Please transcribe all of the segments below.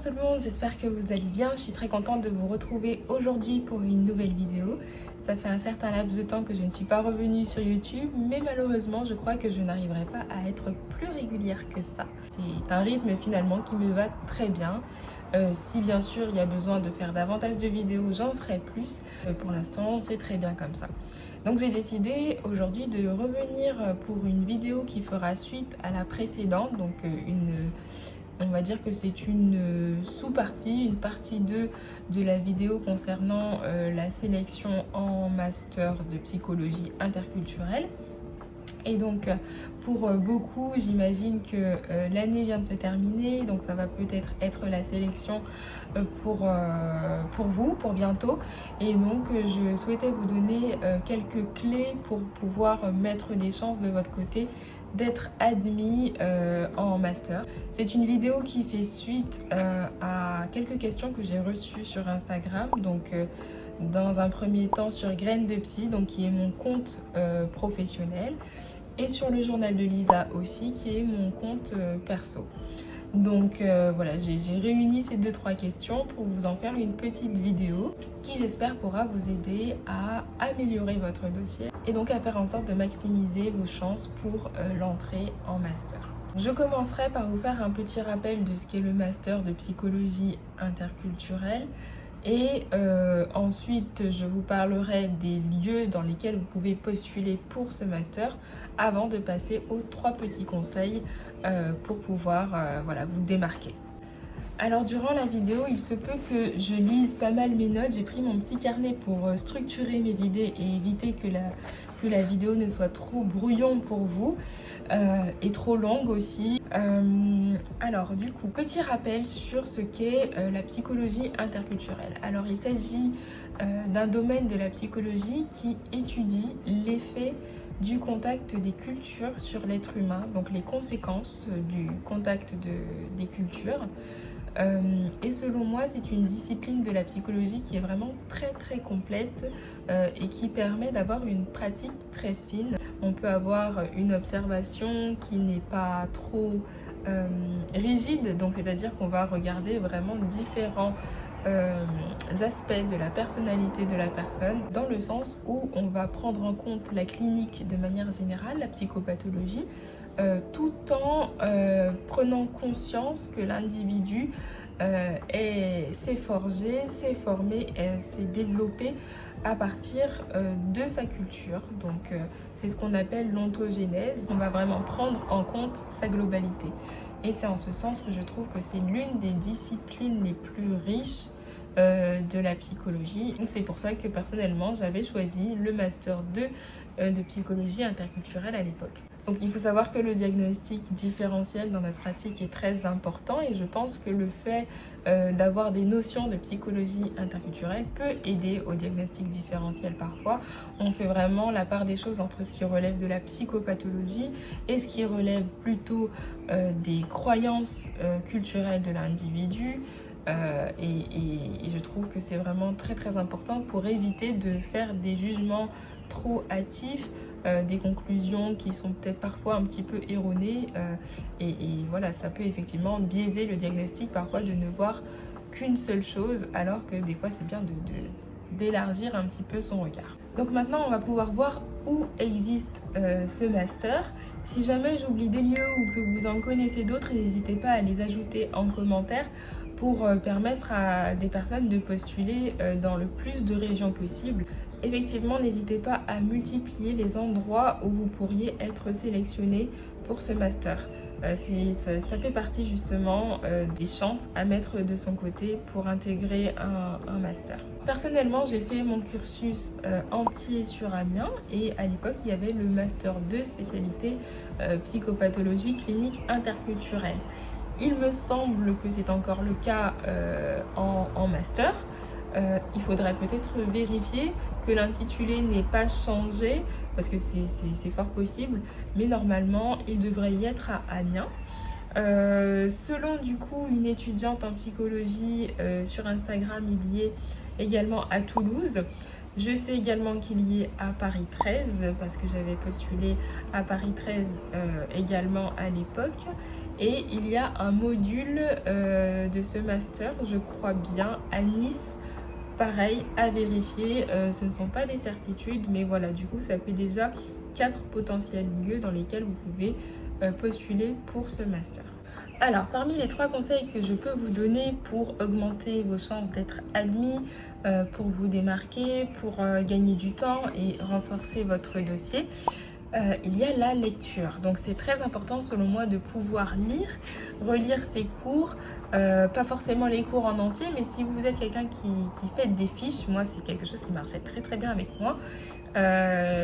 tout le monde, j'espère que vous allez bien. Je suis très contente de vous retrouver aujourd'hui pour une nouvelle vidéo. Ça fait un certain laps de temps que je ne suis pas revenue sur YouTube, mais malheureusement je crois que je n'arriverai pas à être plus régulière que ça. C'est un rythme finalement qui me va très bien. Si bien sûr il y a besoin de faire davantage de vidéos, j'en ferai plus. Pour l'instant c'est très bien comme ça. Donc j'ai décidé aujourd'hui de revenir pour une vidéo qui fera suite à la précédente, donc on va dire que c'est une sous-partie, une partie 2 de la vidéo concernant la sélection en master de psychologie interculturelle. Et donc pour beaucoup, j'imagine que l'année vient de se terminer, donc ça va peut-être être la sélection pour vous, pour bientôt. Et donc je souhaitais vous donner quelques clés pour pouvoir mettre des chances de votre côté d'être admis en master. C'est une vidéo qui fait suite à quelques questions que j'ai reçues sur Instagram. Donc dans un premier temps sur Graines de Psy, donc qui est mon compte professionnel, et sur le journal de Lisa aussi, qui est mon compte perso. Donc voilà, j'ai réuni ces 2-3 questions pour vous en faire une petite vidéo qui, j'espère, pourra vous aider à améliorer votre dossier et donc à faire en sorte de maximiser vos chances pour l'entrée en master. Je commencerai par vous faire un petit rappel de ce qu'est le master de psychologie interculturelle. Et ensuite, je vous parlerai des lieux dans lesquels vous pouvez postuler pour ce master avant de passer aux 3 petits conseils pour pouvoir vous démarquer. Alors durant la vidéo, il se peut que je lise pas mal mes notes. J'ai pris mon petit carnet pour structurer mes idées et éviter que la vidéo ne soit trop brouillon pour vous et trop longue aussi. Alors du coup, petit rappel sur ce qu'est la psychologie interculturelle. Alors il s'agit d'un domaine de la psychologie qui étudie l'effet du contact des cultures sur l'être humain, donc les conséquences du contact des cultures. Et selon moi, c'est une discipline de la psychologie qui est vraiment très très complète et qui permet d'avoir une pratique très fine. On peut avoir une observation qui n'est pas trop rigide, donc c'est-à-dire qu'on va regarder vraiment différents aspects de la personnalité de la personne, dans le sens où on va prendre en compte la clinique de manière générale, la psychopathologie, tout en prenant conscience que l'individu s'est forgé, s'est formé, s'est développé à partir de sa culture. Donc c'est ce qu'on appelle l'ontogénèse. On va vraiment prendre en compte sa globalité. Et c'est en ce sens que je trouve que c'est l'une des disciplines les plus riches de la psychologie. Donc c'est pour ça que personnellement j'avais choisi le master 2 de psychologie interculturelle à l'époque. Donc il faut savoir que le diagnostic différentiel dans notre pratique est très important, et je pense que le fait d'avoir des notions de psychologie interculturelle peut aider au diagnostic différentiel parfois. On fait vraiment la part des choses entre ce qui relève de la psychopathologie et ce qui relève plutôt des croyances culturelles de l'individu. Et je trouve que c'est vraiment très très important pour éviter de faire des jugements trop hâtifs, des conclusions qui sont peut-être parfois un petit peu erronées, et voilà, ça peut effectivement biaiser le diagnostic parfois, de ne voir qu'une seule chose, alors que des fois c'est bien d'élargir un petit peu son regard. Donc maintenant on va pouvoir voir où existe ce master. Si jamais j'oublie des lieux ou que vous en connaissez d'autres, n'hésitez pas à les ajouter en commentaire pour permettre à des personnes de postuler dans le plus de régions possible. Effectivement, n'hésitez pas à multiplier les endroits où vous pourriez être sélectionné pour ce master. Ça fait partie justement des chances à mettre de son côté pour intégrer un master. Personnellement, j'ai fait mon cursus entier sur Amiens, et à l'époque, il y avait le master 2 spécialité psychopathologie clinique interculturelle. Il me semble que c'est encore le cas en master. Il faudrait peut-être vérifier que l'intitulé n'ait pas changé, parce que c'est fort possible, mais normalement il devrait y être à Amiens. Selon du coup une étudiante en psychologie sur Instagram, il y est également à Toulouse. Je sais également qu'il y est à Paris 13 parce que j'avais postulé à Paris 13 également à l'époque. Et il y a un module de ce master, je crois bien, à Nice. Pareil, à vérifier, ce ne sont pas des certitudes, mais voilà, du coup, ça fait déjà 4 potentiels lieux dans lesquels vous pouvez postuler pour ce master. Alors, parmi les 3 conseils que je peux vous donner pour augmenter vos chances d'être admis, pour vous démarquer, pour gagner du temps et renforcer votre dossier, il y a la lecture. Donc c'est très important selon moi de pouvoir lire, relire ses cours, pas forcément les cours en entier, mais si vous êtes quelqu'un qui fait des fiches, moi c'est quelque chose qui marchait très très bien avec moi.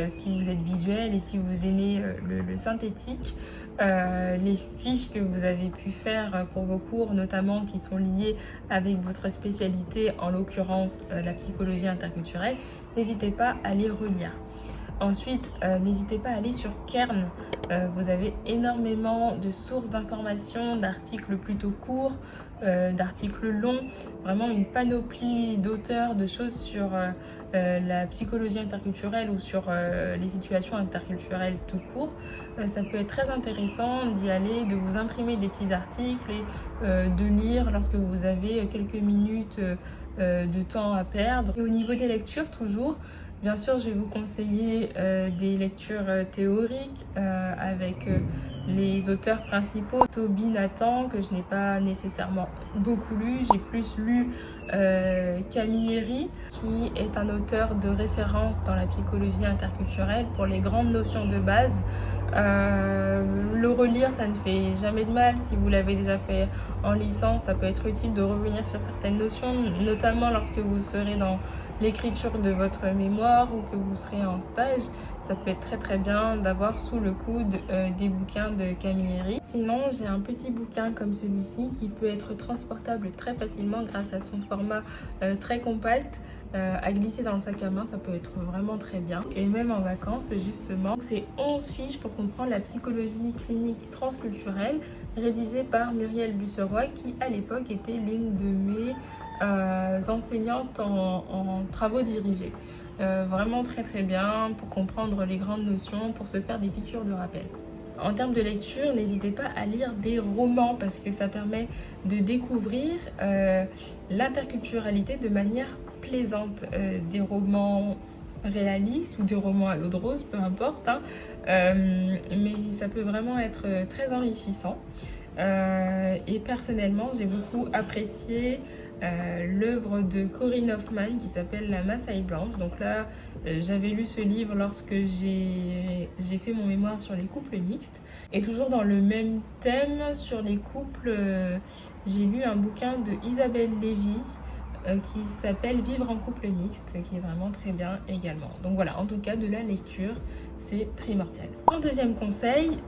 Si vous êtes visuel et si vous aimez le synthétique, les fiches que vous avez pu faire pour vos cours, notamment qui sont liées avec votre spécialité, en l'occurrence la psychologie interculturelle, n'hésitez pas à les relire. Ensuite, n'hésitez pas à aller sur Kern. Vous avez énormément de sources d'informations, d'articles plutôt courts, d'articles longs, vraiment une panoplie d'auteurs, de choses sur la psychologie interculturelle ou sur les situations interculturelles tout court. Ça peut être très intéressant d'y aller, de vous imprimer des petits articles et de lire lorsque vous avez quelques minutes de temps à perdre. Et au niveau des lectures, toujours, bien sûr, je vais vous conseiller des lectures théoriques avec les auteurs principaux. Toby Nathan, que je n'ai pas nécessairement beaucoup lu. J'ai plus lu Camilleri, qui est un auteur de référence dans la psychologie interculturelle pour les grandes notions de base. Le relire, ça ne fait jamais de mal. Si vous l'avez déjà fait en licence, ça peut être utile de revenir sur certaines notions, notamment lorsque vous serez dans l'écriture de votre mémoire ou que vous serez en stage. Ça peut être très très bien d'avoir sous le coude des bouquins de Camilleri. Sinon, j'ai un petit bouquin comme celui-ci qui peut être transportable très facilement grâce à son format très compact. À glisser dans le sac à main, ça peut être vraiment très bien. Et même en vacances, justement. C'est 11 fiches pour comprendre la psychologie clinique transculturelle, rédigée par Muriel Busseroy, qui à l'époque était l'une de mes enseignantes en travaux dirigés. Vraiment très très bien pour comprendre les grandes notions, pour se faire des piqûres de rappel. En termes de lecture, n'hésitez pas à lire des romans parce que ça permet de découvrir l'interculturalité de manière plaisante. Des romans réalistes ou des romans à l'eau de rose, peu importe, hein. Mais ça peut vraiment être très enrichissant. Et personnellement, j'ai beaucoup apprécié l'œuvre de Corinne Hoffman qui s'appelle La Massaille Blanche. Donc là, j'avais lu ce livre lorsque j'ai fait mon mémoire sur les couples mixtes. Et toujours dans le même thème, sur les couples, j'ai lu un bouquin de Isabelle Lévy qui s'appelle Vivre en couple mixte, qui est vraiment très bien également. Donc voilà, en tout cas, de la lecture, c'est primordial. En deuxième conseil,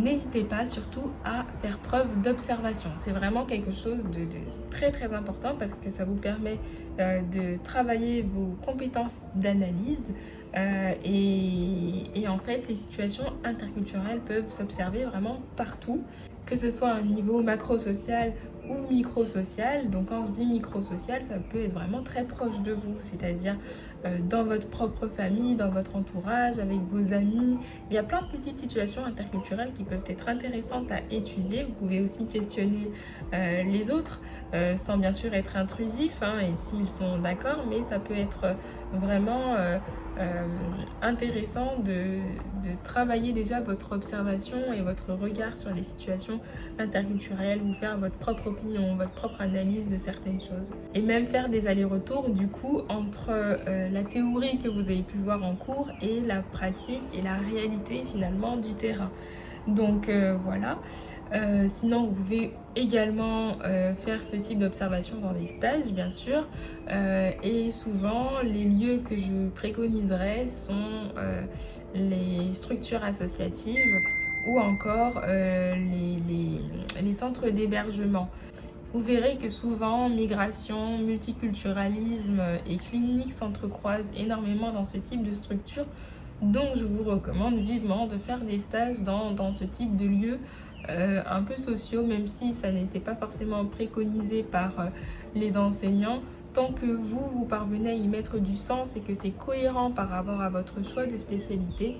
n'hésitez pas surtout à faire preuve d'observation. C'est vraiment quelque chose de très très important parce que ça vous permet de travailler vos compétences d'analyse et en fait, les situations interculturelles peuvent s'observer vraiment partout, que ce soit à un niveau macro-social ou micro-social. Donc quand je dis micro-social, ça peut être vraiment très proche de vous, c'est-à-dire dans votre propre famille, dans votre entourage, avec vos amis. Il y a plein de petites situations interculturelles qui peuvent être intéressantes à étudier. Vous pouvez aussi questionner les autres sans bien sûr être intrusif, hein, et s'ils sont d'accord, mais ça peut être vraiment intéressant de travailler déjà votre observation et votre regard sur les situations interculturelles, vous faire votre propre opinion, votre propre analyse de certaines choses. Et même faire des allers-retours du coup entre la théorie que vous avez pu voir en cours et la pratique et la réalité finalement du terrain. Donc voilà. Sinon, vous pouvez également faire ce type d'observation dans des stages, bien sûr. Et souvent, les lieux que je préconiserais sont les structures associatives ou encore les centres d'hébergement. Vous verrez que souvent, migration, multiculturalisme et clinique s'entrecroisent énormément dans ce type de structure. Donc, je vous recommande vivement de faire des stages dans ce type de lieux un peu sociaux, même si ça n'était pas forcément préconisé par les enseignants. tant que vous parvenez à y mettre du sens et que c'est cohérent par rapport à votre choix de spécialité,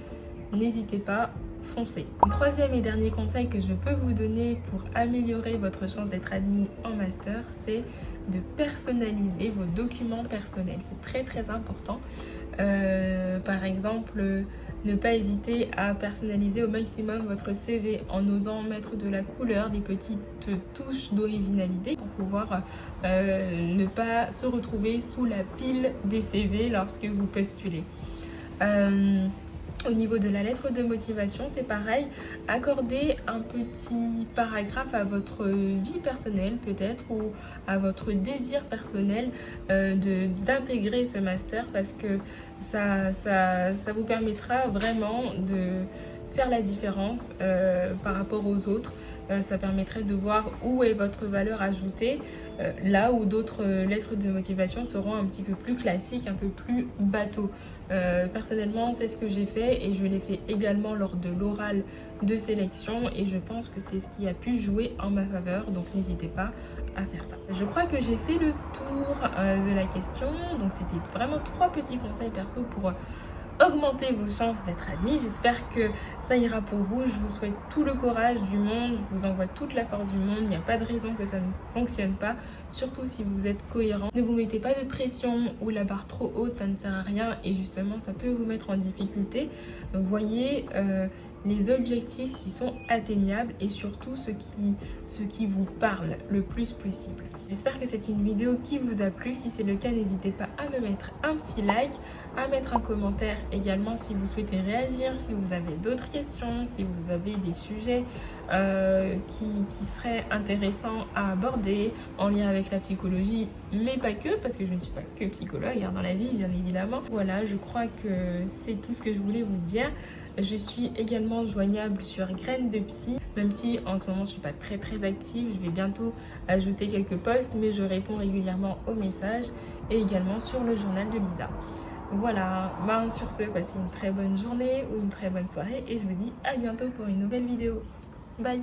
n'hésitez pas, foncez. Un troisième et dernier conseil que je peux vous donner pour améliorer votre chance d'être admis en master, c'est de personnaliser vos documents personnels. C'est très très important. Par exemple, ne pas hésiter à personnaliser au maximum votre CV en osant mettre de la couleur, des petites touches d'originalité pour pouvoir ne pas se retrouver sous la pile des CV lorsque vous postulez. Au niveau de la lettre de motivation, c'est pareil. Accordez un petit paragraphe à votre vie personnelle peut-être ou à votre désir personnel d'intégrer ce master parce que ça vous permettra vraiment de faire la différence par rapport aux autres. Ça permettrait de voir où est votre valeur ajoutée, là où d'autres lettres de motivation seront un petit peu plus classiques, un peu plus bateau. Personnellement, c'est ce que j'ai fait et je l'ai fait également lors de l'oral de sélection et je pense que c'est ce qui a pu jouer en ma faveur, donc n'hésitez pas à faire ça. Je crois que j'ai fait le tour de la question, donc c'était vraiment 3 petits conseils perso pour augmenter vos chances d'être admis. J'espère que ça ira pour vous. Je vous souhaite tout le courage du monde. Je vous envoie toute la force du monde. Il n'y a pas de raison que ça ne fonctionne pas. Surtout si vous êtes cohérent. Ne vous mettez pas de pression ou la barre trop haute. Ça ne sert à rien. Et justement, ça peut vous mettre en difficulté. Voyez les objectifs qui sont atteignables et surtout ce qui vous parle le plus possible. J'espère que c'est une vidéo qui vous a plu. Si c'est le cas, n'hésitez pas à me mettre un petit like, à mettre un commentaire également si vous souhaitez réagir, si vous avez d'autres questions, si vous avez des sujets qui seraient intéressants à aborder en lien avec la psychologie, mais pas que, parce que je ne suis pas que psychologue dans la vie, bien évidemment. Voilà, je crois que c'est tout ce que je voulais vous dire. Je suis également joignable sur Graines de Psy, même si en ce moment je ne suis pas très active. Je vais bientôt ajouter quelques posts, mais je réponds régulièrement aux messages et également sur le journal de Lisa. Voilà, sur ce, passez une très bonne journée ou une très bonne soirée et je vous dis à bientôt pour une nouvelle vidéo. Bye!